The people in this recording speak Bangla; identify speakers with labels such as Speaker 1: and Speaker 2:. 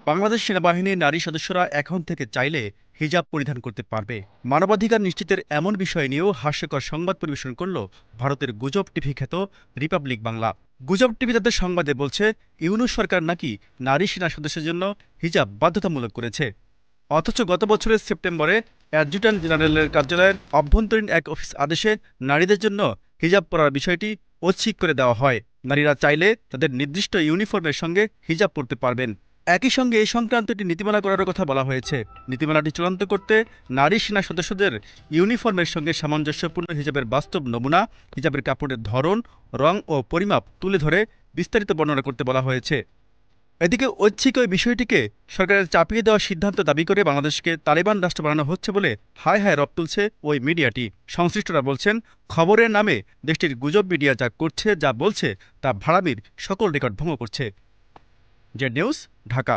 Speaker 1: বাংলাদেশ সেনাবাহিনীর নারী সদস্যরা এখন থেকে চাইলে হিজাব পরিধান করতে পারবে। মানবাধিকার নিশ্চিতের এমন বিষয় নিয়েও হাস্যকর সংবাদ পরিবেশন করল ভারতের গুজব টিভি খ্যাত রিপাবলিক বাংলা। গুজব টিভি তাদের সংবাদে বলছে, ইউনূস সরকার নাকি নারী সেনা সদস্যের জন্য হিজাব বাধ্যতামূলক করেছে। অথচ গত বছরের সেপ্টেম্বরে অ্যাডজুট্যান্ট জেনারেলের কার্যালয়ের অভ্যন্তরীণ এক অফিস আদেশে নারীদের জন্য হিজাব পরার বিষয়টি ঐচ্ছিক করে দেওয়া হয়। নারীরা চাইলে তাদের নির্দিষ্ট ইউনিফর্মের সঙ্গে হিজাব পরতে পারবেন। একই সঙ্গে এই সংক্রান্ত একটি নীতিমালা করার কথা বলা হয়েছে। নীতিমালাটি চূড়ান্ত করতে নারী সেনা সদস্যদের ইউনিফর্মের সঙ্গে সামঞ্জস্যপূর্ণ হিজাবের বাস্তব নমুনা, হিজাবের কাপড়ের ধরন, রং ও পরিমাপ তুলে ধরে বিস্তারিত বর্ণনা করতে বলা হয়েছে। এদিকে ঐচ্ছিক ওই বিষয়টিকে সরকারের চাপিয়ে দেওয়ার সিদ্ধান্ত দাবি করে বাংলাদেশকে তালেবান রাষ্ট্র বানানো হচ্ছে বলে হায় হায় রব তুলছে ওই মিডিয়াটি। সংশ্লিষ্টরা বলছেন, খবরের নামে দেশটির গুজব মিডিয়া যা করছে, যা বলছে তা ভাড়ামির সকল রেকর্ড ভঙ্গ করছে। Z news, Dhaka.